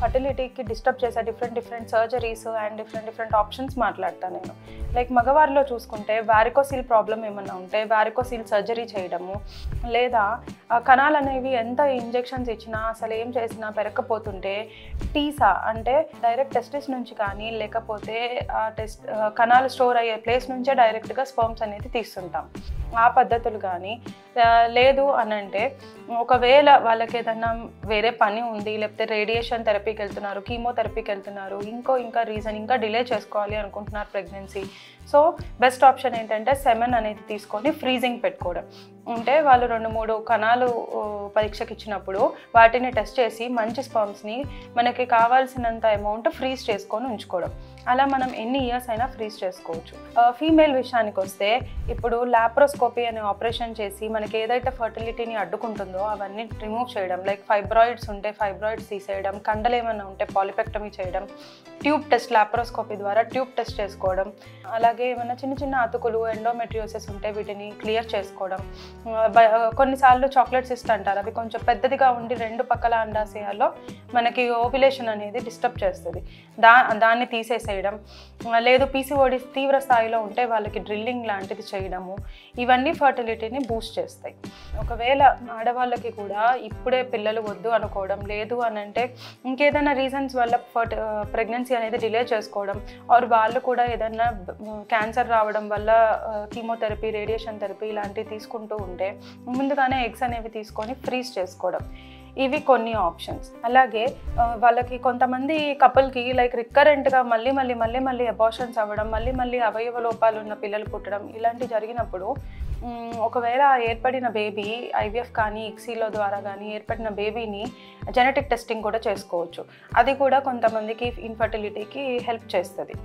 ఫర్టిలిటీకి disturb చేసే different surgeries and different options మాట్లాడతాను నేను. లైక్ మగవారిలో చూసుకుంటే వారికోసిల్ ప్రాబ్లం ఏమన్నా ఉంటే వారికోసిల్ సర్జరీ చేయడము, లేదా కణాలు అనేవి ఎంత ఇంజెక్షన్స్ ఇచ్చినా అసలు ఏం చేసినా పెరగకపోతుంటే టీసా అంటే డైరెక్ట్ టెస్టిస్ నుంచి కానీ లేకపోతే కణాలు స్టోర్ అయ్యే ప్లేస్ నుంచే డైరెక్ట్గా స్పర్మ్స్ అనేది తీస్తుంటాం. ఆ పద్ధతులు కానీ లేదు అని అంటే ఒకవేళ వాళ్ళకి ఏదన్నా వేరే పని ఉంది, లేకపోతే రేడియేషన్ థెరపీకి వెళ్తున్నారు, కీమోథెరపీకి వెళ్తున్నారు, ఇంకా రీజన్ ఇంకా డిలే చేసుకోవాలి అనుకుంటున్నారు ప్రెగ్నెన్సీ, సో బెస్ట్ ఆప్షన్ ఏంటంటే సెమెన్ అనేది తీసుకొని ఫ్రీజింగ్ పెట్టుకోవడం. అంటే వాళ్ళు 2-3 కణాలు పరీక్షకి ఇచ్చినప్పుడు వాటిని టెస్ట్ చేసి మంచి స్పర్మ్స్ని మనకి కావాల్సినంత అమౌంట్ ఫ్రీజ్ చేసుకొని ఉంచుకోవడం. అలా మనం ఎన్ని ఇయర్స్ అయినా ఫ్రీజ్ చేసుకోవచ్చు. ఫీమేల్ విషయానికి వస్తే ఇప్పుడు లాప్రోస్కోపీ అనే ఆపరేషన్ చేసి మనకి ఏదైతే ఫర్టిలిటీని అడ్డుకుంటుందో అవన్నీ రిమూవ్ చేయడం, లైక్ ఫైబ్రాయిడ్స్ ఉంటే ఫైబ్రాయిడ్స్ తీసేయడం, కండలు ఏమైనా ఉంటే పాలిపెక్టమీ చేయడం, ట్యూబ్ టెస్ట్ లాప్రోస్కోపీ ద్వారా ట్యూబ్ టెస్ట్ చేసుకోవడం, అలాగే ఏమైనా చిన్న అతుకులు ఎండోమెట్రియోసిస్ ఉంటే వీటిని క్లియర్ చేసుకోవడం. కొన్నిసార్లు చాక్లెట్ సిస్ట్ అంటారు, అవి కొంచెం పెద్దదిగా ఉండి 2 పక్కల అండాశయాల్లో మనకి ఓవ్యులేషన్ అనేది డిస్టర్బ్ చేస్తుంది, దాన్ని తీసేసేయడం. లేదు పీసీఓడి తీవ్ర స్థాయిలో ఉంటే వాళ్ళకి డ్రిల్లింగ్ లాంటిది చేయడము, ఇవన్నీ ఫర్టిలిటీని బూస్ట్ చేస్తాయి. ఒకవేళ ఆడవాళ్ళకి కూడా ఇప్పుడే పిల్లలు వద్దు అనుకోవడం, లేదు అని అంటే ఇంకేదైనా రీజన్స్ వల్ల ప్రెగ్నెన్సీ అనేది డిలే చేసుకోవడం, ఆర్ వాళ్ళు కూడా ఏదైనా క్యాన్సర్ రావడం వల్ల కీమోథెరపీ, రేడియేషన్ థెరపీ ఇలాంటివి తీసుకుంటూ ఉంటే ముందుగానే ఎగ్స్ అనేవి తీసుకొని ఫ్రీజ్ చేసుకోవడం, ఇవి కొన్ని ఆప్షన్స్. అలాగే వాళ్ళకి కొంతమంది కపుల్కి లైక్ రికరెంట్గా మళ్ళీ అబార్షన్స్ అవ్వడం, మళ్ళీ అవయవ లోపాలు ఉన్న పిల్లలు పుట్టడం, ఇలాంటివి జరిగినప్పుడు ఒకవేళ ఏర్పడిన బేబీ ఐవీఎఫ్ కానీ ఇక్సీలో ద్వారా కానీ ఏర్పడిన బేబీని జెనెటిక్ టెస్టింగ్ కూడా చేసుకోవచ్చు. అది కూడా కొంతమందికి ఇన్ఫర్టిలిటీకి హెల్ప్ చేస్తుంది.